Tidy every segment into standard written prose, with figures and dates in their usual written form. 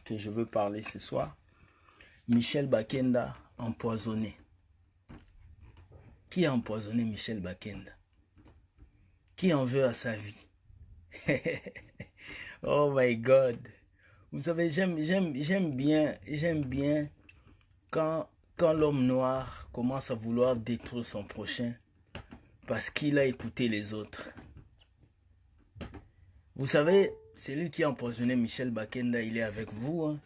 que je veux parler ce soir. Michel Bakenda empoisonné. Qui a empoisonné Michel Bakenda? Qui en veut à sa vie? Oh my God. Vous savez, j'aime bien quand l'homme noir commence à vouloir détruire son prochain parce qu'il a écouté les autres. Vous savez, c'est lui qui a empoisonné Michel Bakenda, il est avec vous. Hein.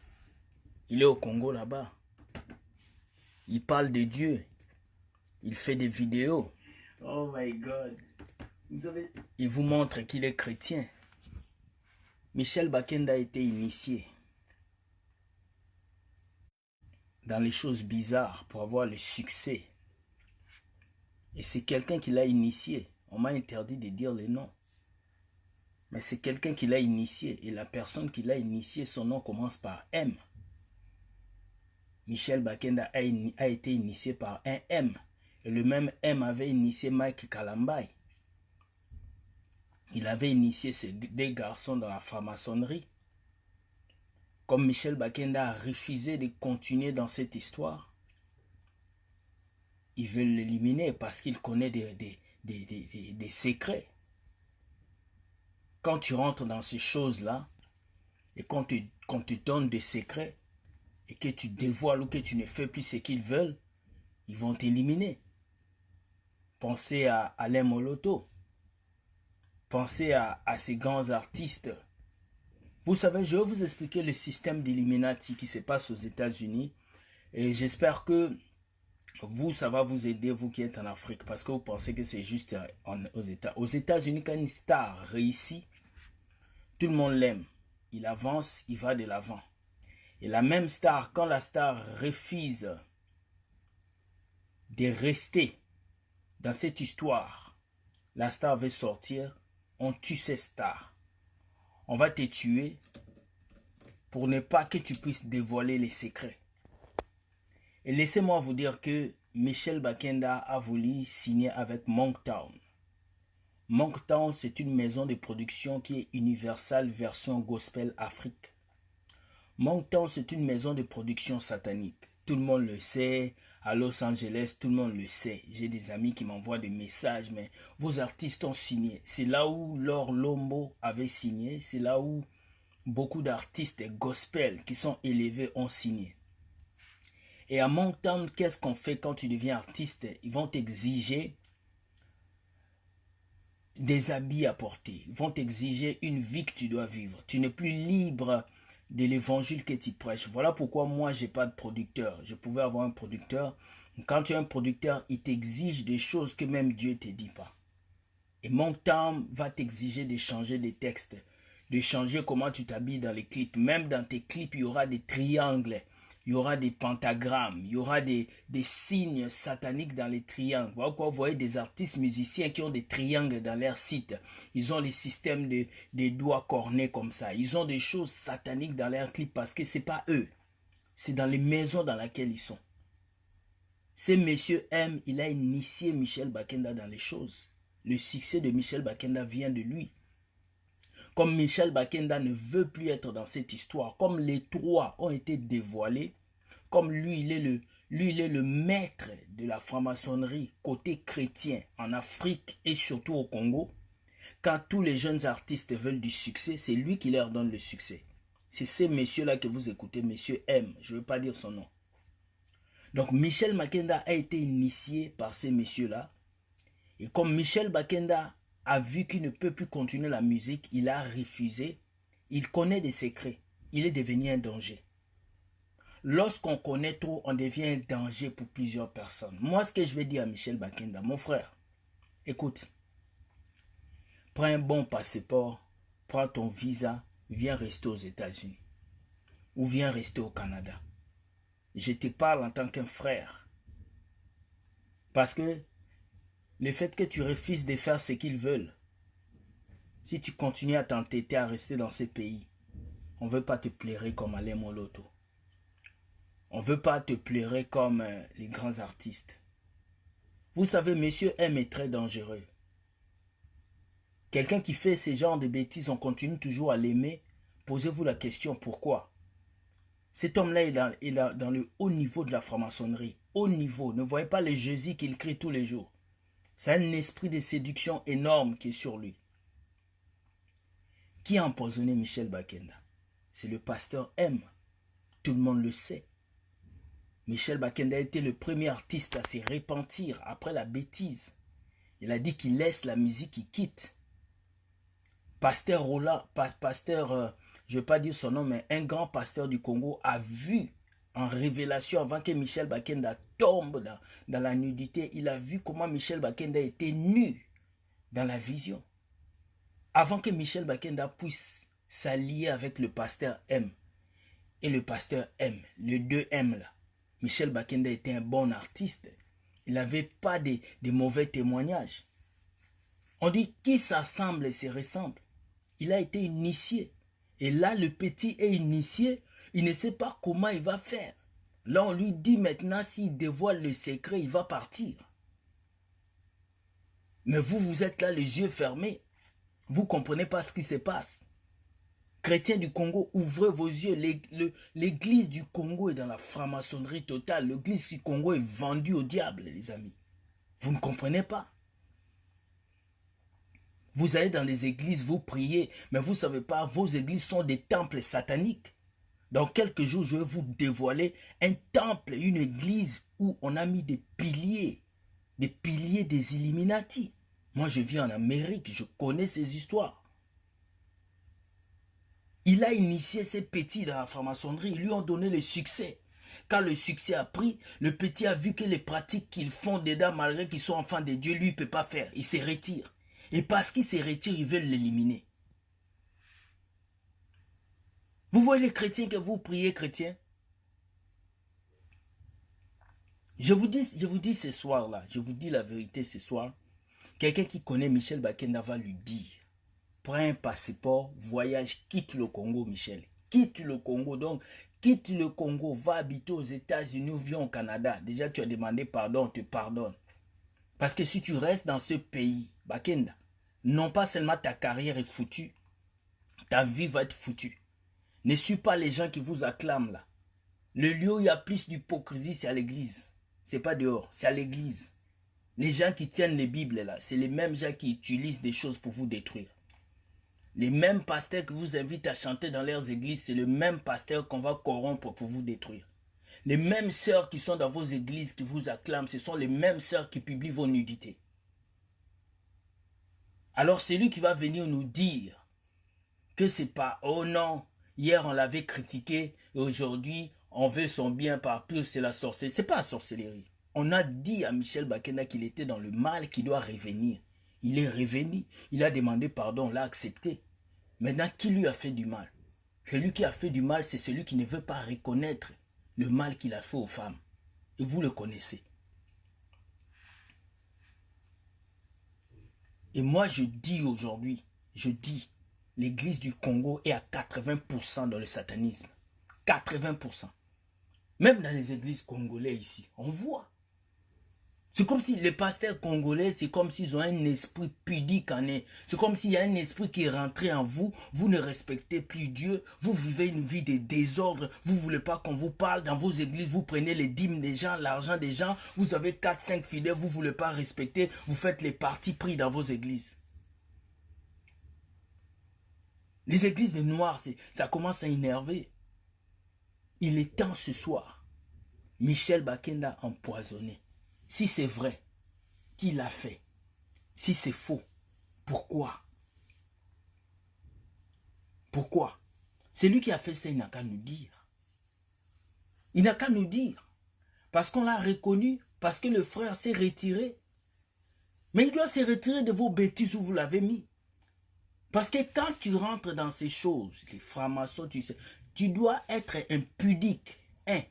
Il est au Congo là-bas. Il parle de Dieu. Il fait des vidéos. Oh my God. Vous savez, il vous montre qu'il est chrétien. Michel Bakenda a été initié dans les choses bizarres pour avoir le succès. Et c'est quelqu'un qui l'a initié. On m'a interdit de dire les noms. Mais c'est quelqu'un qui l'a initié. Et la personne qui l'a initié, son nom commence par M. Michel Bakenda a été initié par un M. Et le même M avait initié Mike Kalambay. Il avait initié des garçons dans la franc-maçonnerie. Comme Michel Bakenda a refusé de continuer dans cette histoire, ils veulent l'éliminer parce qu'il connaît des secrets. Quand tu rentres dans ces choses-là, et qu'on te donne des secrets, et que tu dévoiles ou que tu ne fais plus ce qu'ils veulent, ils vont t'éliminer. Pensez à Alain Moloto. Pensez à ces grands artistes. Vous savez, je vais vous expliquer le système d'Illuminati qui se passe aux États-Unis. Et j'espère que vous, ça va vous aider, vous qui êtes en Afrique. Parce que vous pensez que c'est juste aux États. Aux États-Unis, quand une star réussit, tout le monde l'aime. Il avance, il va de l'avant. Et la même star, quand la star refuse de rester dans cette histoire, la star veut sortir, on tue cette star. On va te tuer pour ne pas que tu puisses dévoiler les secrets. Et laissez-moi vous dire que Michel Bakenda a voulu signer avec Monktown. Monktown, c'est une maison de production qui est Universal version Gospel Afrique. Monktown, c'est une maison de production satanique. Tout le monde le sait. À Los Angeles, tout le monde le sait. J'ai des amis qui m'envoient des messages, mais vos artistes ont signé. C'est là où Laure Lombo avait signé. C'est là où beaucoup d'artistes gospel qui sont élevés ont signé. Et à Monktown, qu'est-ce qu'on fait quand tu deviens artiste? Ils vont t'exiger des habits à porter. Ils vont t'exiger une vie que tu dois vivre. Tu n'es plus libre de l'évangile que tu prêches. Voilà pourquoi moi, j'ai pas de producteur. Je pouvais avoir un producteur. Quand tu as un producteur, il t'exige des choses que même Dieu ne te dit pas. Et Monktown va t'exiger de changer des textes, de changer comment tu t'habilles dans les clips. Même dans tes clips, il y aura des triangles, il y aura des pentagrammes, il y aura des signes sataniques dans les triangles. Voilà quoi, vous voyez des artistes musiciens qui ont des triangles dans leur site. Ils ont les systèmes des doigts cornés comme ça. Ils ont des choses sataniques dans leurs clips parce que ce n'est pas eux. C'est dans les maisons dans lesquelles ils sont. Ce monsieur M, il a initié Michel Bakenda dans les choses. Le succès de Michel Bakenda vient de lui. Comme Michel Bakenda ne veut plus être dans cette histoire, comme les trois ont été dévoilés, comme lui, il est le maître de la franc-maçonnerie côté chrétien en Afrique et surtout au Congo, quand tous les jeunes artistes veulent du succès, c'est lui qui leur donne le succès. C'est ces messieurs-là que vous écoutez, monsieur M, je ne veux pas dire son nom. Donc Michel Bakenda a été initié par ces messieurs-là. Et comme Michel Bakenda a vu qu'il ne peut plus continuer la musique, il a refusé. Il connaît des secrets. Il est devenu un danger. Lorsqu'on connaît trop, on devient un danger pour plusieurs personnes. Moi, ce que je vais dire à Michel Bakenda, mon frère, écoute, prends un bon passeport, prends ton visa, viens rester aux États-Unis ou viens rester au Canada. Je te parle en tant qu'un frère. Parce que le fait que tu refuses de faire ce qu'ils veulent, si tu continues à t'entêter à rester dans ces pays, on ne veut pas te plairer comme Alain Moloto. On ne veut pas te plairer comme les grands artistes. Vous savez, monsieur M est très dangereux. Quelqu'un qui fait ce genre de bêtises, on continue toujours à l'aimer. Posez-vous la question, pourquoi? Cet homme-là est dans le haut niveau de la franc-maçonnerie. Haut niveau. Ne voyez pas les jésus qu'il crie tous les jours. C'est un esprit de séduction énorme qui est sur lui. Qui a empoisonné Michel Bakenda? C'est le pasteur M. Tout le monde le sait. Michel Bakenda a été le premier artiste à se repentir après la bêtise. Il a dit qu'il laisse la musique, il quitte. Pasteur Roland, je ne vais pas dire son nom, mais un grand pasteur du Congo a vu en révélation avant que Michel Bakenda tombe dans la nudité. Il a vu comment Michel Bakenda était nu dans la vision. Avant que Michel Bakenda puisse s'allier avec le pasteur M et le pasteur M, les deux M là, Michel Bakenda était un bon artiste. Il n'avait pas de mauvais témoignages. On dit qui s'assemble et se ressemble. Il a été initié. Et là, le petit est initié. Il ne sait pas comment il va faire. Là, on lui dit maintenant, s'il dévoile le secret, il va partir. Mais vous, vous êtes là, les yeux fermés. Vous ne comprenez pas ce qui se passe. Chrétiens du Congo, ouvrez vos yeux. L'église du Congo est dans la franc-maçonnerie totale. L'église du Congo est vendue au diable, les amis. Vous ne comprenez pas. Vous allez dans les églises, vous priez, mais vous ne savez pas, vos églises sont des temples sataniques. Dans quelques jours, je vais vous dévoiler un temple, une église où on a mis des piliers des Illuminati. Moi, je vis en Amérique, je connais ces histoires. Il a initié ces petits dans la franc-maçonnerie, ils lui ont donné le succès. Quand le succès a pris, le petit a vu que les pratiques qu'ils font dedans, malgré qu'ils sont enfants de Dieu, lui, il ne peut pas faire. Il se retire. Et parce qu'il se retire, ils veulent l'éliminer. Vous voyez les chrétiens que vous priez, chrétiens? Je vous dis ce soir-là, je vous dis la vérité ce soir. Quelqu'un qui connaît Michel Bakenda va lui dire, prends un passeport, voyage, quitte le Congo, Michel. Quitte le Congo, donc quitte le Congo, va habiter aux États-Unis ou viens au Canada. Déjà, tu as demandé pardon, on te pardonne. Parce que si tu restes dans ce pays, Bakenda, non pas seulement ta carrière est foutue, ta vie va être foutue. Ne suis pas les gens qui vous acclament là. Le lieu où il y a plus d'hypocrisie, c'est à l'église. C'est pas dehors, c'est à l'église. Les gens qui tiennent les Bibles là, c'est les mêmes gens qui utilisent des choses pour vous détruire. Les mêmes pasteurs qui vous invitent à chanter dans leurs églises, c'est le même pasteur qu'on va corrompre pour vous détruire. Les mêmes sœurs qui sont dans vos églises qui vous acclament, ce sont les mêmes sœurs qui publient vos nudités. Alors c'est lui qui va venir nous dire que c'est pas, oh non, hier on l'avait critiqué et aujourd'hui on veut son bien par plus, c'est la sorcellerie. C'est pas la sorcellerie. On a dit à Michel Bakenda qu'il était dans le mal, qu'il doit revenir. Il est revenu, il a demandé pardon, on l'a accepté. Maintenant, qui lui a fait du mal? Celui qui a fait du mal, c'est celui qui ne veut pas reconnaître le mal qu'il a fait aux femmes. Et vous le connaissez. Et moi, je dis aujourd'hui, l'église du Congo est à 80% dans le satanisme. 80%. Même dans les églises congolaises ici, on voit. C'est comme si les pasteurs congolais, c'est comme s'ils ont un esprit pudique en eux. C'est comme s'il y a un esprit qui est rentré en vous. Vous ne respectez plus Dieu. Vous vivez une vie de désordre. Vous ne voulez pas qu'on vous parle. Dans vos églises, vous prenez les dîmes des gens, l'argent des gens. Vous avez 4-5 fidèles. Vous ne voulez pas respecter. Vous faites les partis pris dans vos églises. Les églises de noirs, ça commence à énerver. Il est temps ce soir. Michel Bakenda empoisonné. Si c'est vrai, qui l'a fait? Si c'est faux, pourquoi? Pourquoi? C'est lui qui a fait ça, il n'a qu'à nous dire. Il n'a qu'à nous dire. Parce qu'on l'a reconnu, parce que le frère s'est retiré. Mais il doit se retirer de vos bêtises où vous l'avez mis. Parce que quand tu rentres dans ces choses, les francs-maçons, tu sais, tu dois être impudique. 1.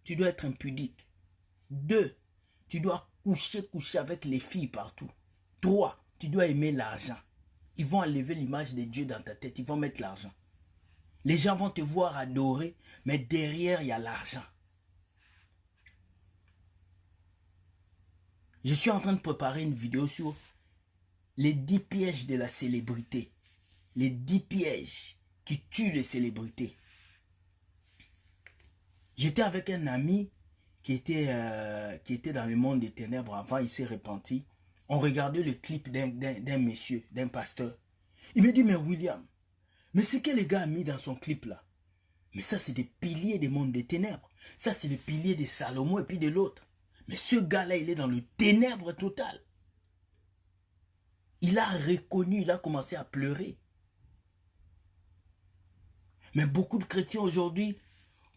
Tu dois être impudique. 2. Tu dois coucher avec les filles partout. 3. Tu dois aimer l'argent. Ils vont enlever l'image de Dieu dans ta tête. Ils vont mettre l'argent. Les gens vont te voir adorer, mais derrière, il y a l'argent. Je suis en train de préparer une vidéo sur les 10 pièges de la célébrité. Les 10 pièges qui tuent les célébrités. J'étais avec un ami qui était dans le monde des ténèbres avant, il s'est repenti. On regardait le clip d'un monsieur, d'un pasteur. Il me dit, mais William, mais c'est que le gars a mis dans son clip là? Mais ça, c'est des piliers des mondes des ténèbres. Ça, c'est les piliers de Salomon et puis de l'autre. Mais ce gars-là, il est dans le ténèbre total. Il a reconnu, il a commencé à pleurer. Mais beaucoup de chrétiens aujourd'hui,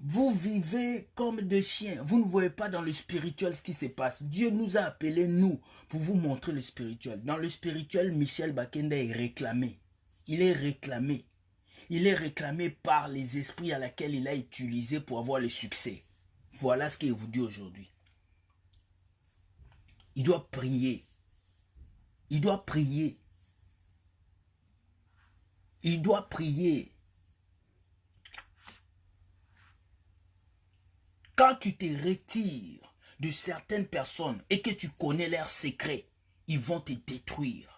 vous vivez comme des chiens. Vous ne voyez pas dans le spirituel ce qui se passe. Dieu nous a appelés, nous, pour vous montrer le spirituel. Dans le spirituel, Michel Bakenda est réclamé. Il est réclamé. Il est réclamé par les esprits à laquelle il a utilisé pour avoir le succès. Voilà ce qu'il vous dit aujourd'hui. Il doit prier. Il doit prier. Il doit prier. Quand tu te retires de certaines personnes et que tu connais leurs secrets, ils vont te détruire.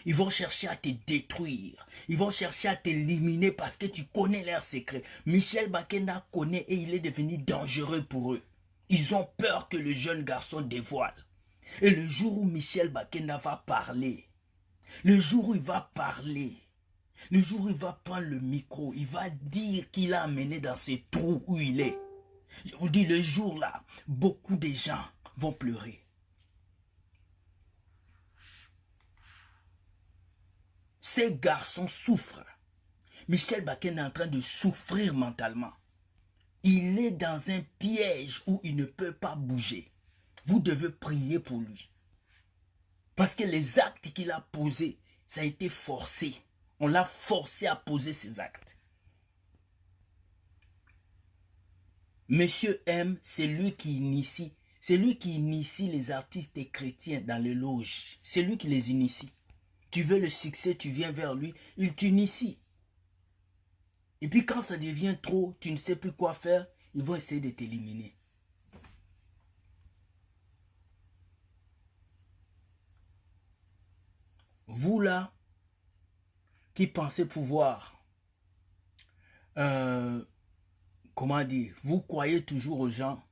Ils vont chercher à te détruire. Ils vont chercher à t'éliminer parce que tu connais leurs secrets. Michel Bakenda connaît et il est devenu dangereux pour eux. Ils ont peur que le jeune garçon dévoile. Et le jour où Michel Bakenda va parler, le jour où il va parler, le jour où il va prendre le micro, il va dire qu'il a amené dans ces trous où il est. Je vous dis, le jour-là, beaucoup de gens vont pleurer. Ces garçons souffrent. Michel Bakenda est en train de souffrir mentalement. Il est dans un piège où il ne peut pas bouger. Vous devez prier pour lui. Parce que les actes qu'il a posés, ça a été forcé. On l'a forcé à poser ces actes. Monsieur M, c'est lui qui initie. C'est lui qui initie les artistes et chrétiens dans les loges. C'est lui qui les initie. Tu veux le succès, tu viens vers lui, il t'initie. Et puis quand ça devient trop, tu ne sais plus quoi faire, ils vont essayer de t'éliminer. Vous là, qui pensez pouvoir, comment dire, vous croyez toujours aux gens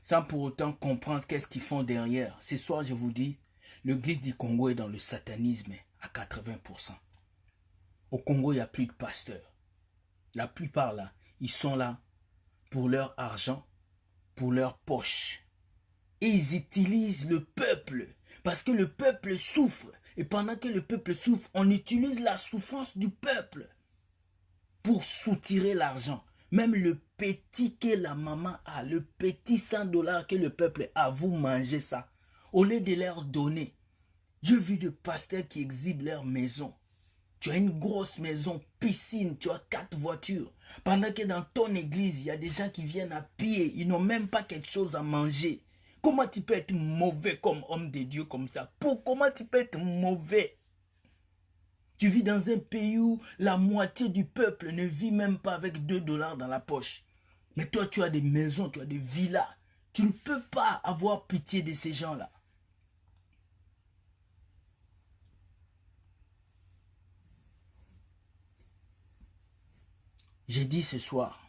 sans pour autant comprendre qu'est-ce qu'ils font derrière. Ce soir, je vous dis, l'église du Congo est dans le satanisme à 80%. Au Congo, il n'y a plus de pasteurs. La plupart là, ils sont là pour leur argent, pour leur poche. Et ils utilisent le peuple parce que le peuple souffre. Et pendant que le peuple souffre, on utilise la souffrance du peuple pour soutirer l'argent. Même le petit que la maman a, le petit 100 $ que le peuple a, vous mangez ça. Au lieu de leur donner. J'ai vu des pasteurs qui exhibent leur maison. Tu as une grosse maison, piscine, tu as 4 voitures. Pendant que dans ton église, il y a des gens qui viennent à pied. Ils n'ont même pas quelque chose à manger. Comment tu peux être mauvais comme homme de Dieu comme ça? Comment tu peux être mauvais? Tu vis dans un pays où la moitié du peuple ne vit même pas avec 2 $ dans la poche. Mais toi, tu as des maisons, tu as des villas. Tu ne peux pas avoir pitié de ces gens-là. J'ai dit ce soir,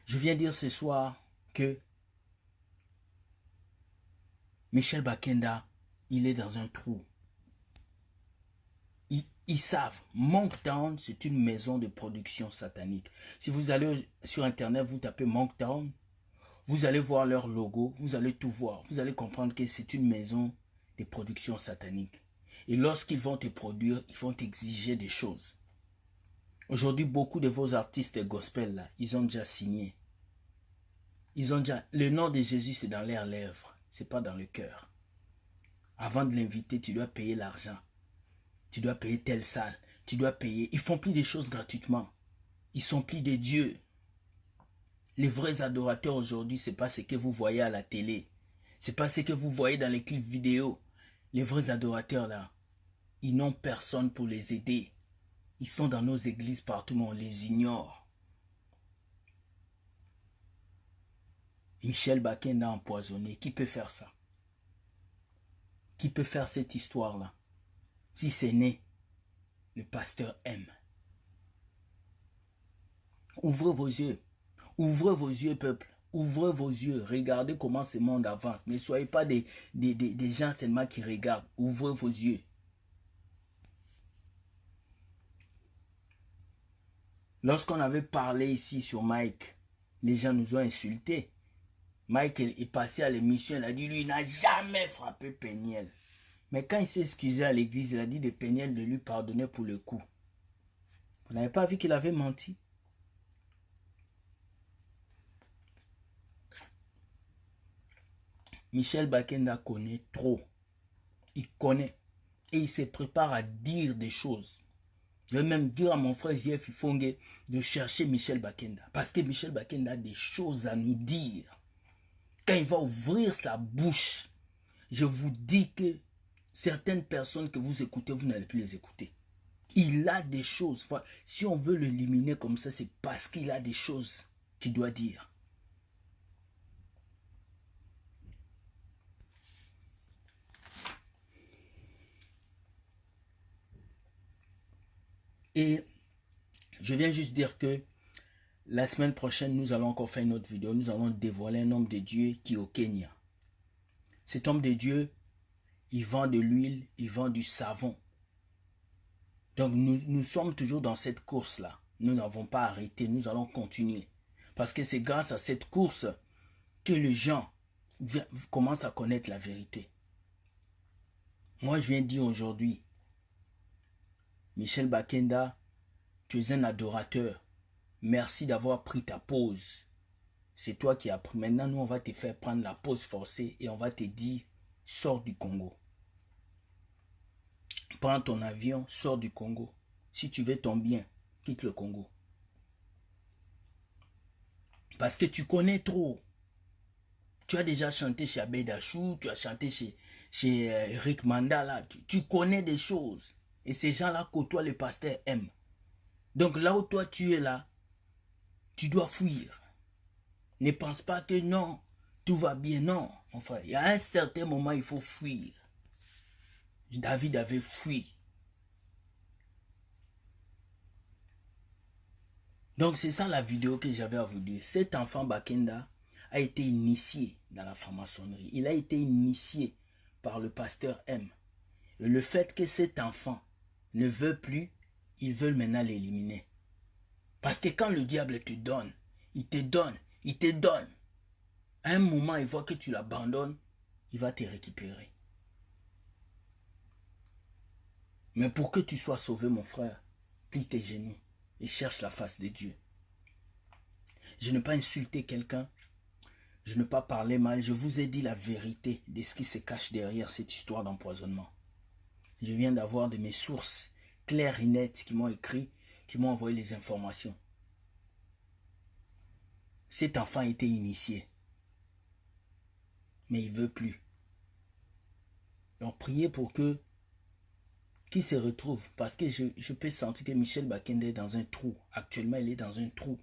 je viens dire ce soir que Michel Bakenda, il est dans un trou. Ils savent, Moncton, c'est une maison de production satanique. Si vous allez sur Internet, vous tapez Moncton, vous allez voir leur logo, vous allez tout voir. Vous allez comprendre que c'est une maison de production satanique. Et lorsqu'ils vont te produire, ils vont t'exiger des choses. Aujourd'hui, beaucoup de vos artistes gospel, là, ils ont déjà signé. Ils ont déjà... Le nom de Jésus, c'est dans leurs lèvres. C'est pas dans le cœur. Avant de l'inviter, tu dois payer l'argent. Tu dois payer telle salle. Tu dois payer. Ils font plus des choses gratuitement. Ils sont plus des dieux. Les vrais adorateurs aujourd'hui, c'est pas ce que vous voyez à la télé. C'est pas ce que vous voyez dans les clips vidéo. Les vrais adorateurs là, ils n'ont personne pour les aider. Ils sont dans nos églises partout, mais on les ignore. Michel Bakenda empoisonné, qui peut faire ça? Qui peut faire cette histoire-là? Si c'est né, le pasteur M. Ouvrez vos yeux. Ouvrez vos yeux, peuple. Ouvrez vos yeux. Regardez comment ce monde avance. Ne soyez pas des gens seulement qui regardent. Ouvrez vos yeux. Lorsqu'on avait parlé ici sur Mike, les gens nous ont insultés. Mike est passé à l'émission, il a dit, lui, il n'a jamais frappé Peniel. Mais quand il s'est excusé à l'église, il a dit de Peniel de lui pardonner pour le coup. Vous n'avez pas vu qu'il avait menti? Michel Bakenda connaît trop. Il connaît. Et il se prépare à dire des choses. Je vais même dire à mon frère Jeff Ifongue de chercher Michel Bakenda. Parce que Michel Bakenda a des choses à nous dire. Quand il va ouvrir sa bouche, je vous dis que certaines personnes que vous écoutez, vous n'allez plus les écouter. Il a des choses. Enfin, si on veut l'éliminer comme ça, c'est parce qu'il a des choses qu'il doit dire. Et je viens juste dire que la semaine prochaine, nous allons encore faire une autre vidéo. Nous allons dévoiler un homme de Dieu qui est au Kenya. Cet homme de Dieu, il vend de l'huile, il vend du savon. Donc nous sommes toujours dans cette course-là. Nous n'avons pas arrêté, nous allons continuer. Parce que c'est grâce à cette course que les gens commencent à connaître la vérité. Moi, je viens dire aujourd'hui, Michel Bakenda, tu es un adorateur. Merci d'avoir pris ta pause. C'est toi qui as pris. Maintenant, nous, on va te faire prendre la pause forcée et on va te dire, sors du Congo. Prends ton avion, sors du Congo. Si tu veux ton bien, quitte le Congo. Parce que tu connais trop. Tu as déjà chanté chez Abed Achou, tu as chanté chez Eric Mandala. Tu connais des choses. Et ces gens-là côtoient le pasteur M. Donc là où toi tu es là, tu dois fuir. Ne pense pas que non, tout va bien. Non, mon frère. Il y a un certain moment, il faut fuir. David avait fui. Donc c'est ça la vidéo que j'avais à vous dire. Cet enfant Bakenda a été initié dans la franc-maçonnerie. Il a été initié par le pasteur M. Et le fait que cet enfant ne veut plus, ils veulent maintenant l'éliminer. Parce que quand le diable te donne, il te donne, il te donne. À un moment, il voit que tu l'abandonnes, il va te récupérer. Mais pour que tu sois sauvé, mon frère, plie tes genoux et cherche la face de Dieu. Je n'ai pas insulté quelqu'un, je n'ai pas parlé mal, je vous ai dit la vérité de ce qui se cache derrière cette histoire d'empoisonnement. Je viens d'avoir de mes sources claires et nettes qui m'ont écrit, qui m'ont envoyé les informations. Cet enfant a été initié, mais il ne veut plus. Donc priez pour que qu'il se retrouve, parce que je peux sentir que Michel Bakenda est dans un trou. Actuellement, il est dans un trou.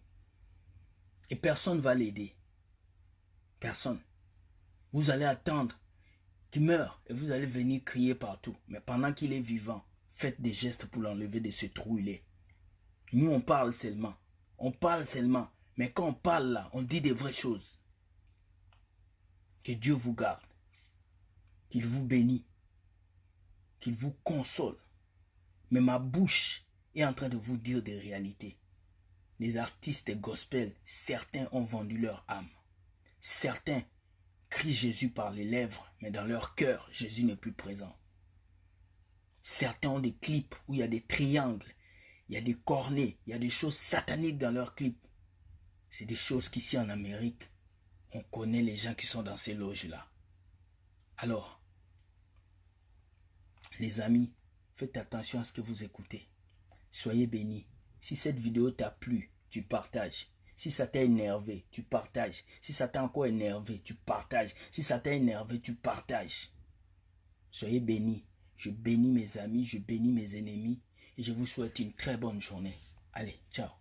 Et personne ne va l'aider. Personne. Vous allez attendre qu'il meure et vous allez venir crier partout. Mais pendant qu'il est vivant, faites des gestes pour l'enlever de ce trou où il est. Nous, on parle seulement. On parle seulement. Mais quand on parle là, on dit des vraies choses. Que Dieu vous garde. Qu'il vous bénisse. Qu'il vous console. Mais ma bouche est en train de vous dire des réalités. Les artistes gospel, certains ont vendu leur âme. Certains crient Jésus par les lèvres, mais dans leur cœur, Jésus n'est plus présent. Certains ont des clips où il y a des triangles, il y a des cornets, il y a des choses sataniques dans leurs clips. C'est des choses qu'ici en Amérique, on connaît les gens qui sont dans ces loges-là. Alors, les amis, faites attention à ce que vous écoutez. Soyez bénis. Si cette vidéo t'a plu, tu partages. Si ça t'a énervé, tu partages. Si ça t'a encore énervé, tu partages. Si ça t'a énervé, tu partages. Soyez bénis. Je bénis mes amis, je bénis mes ennemis. Et je vous souhaite une très bonne journée. Allez, ciao.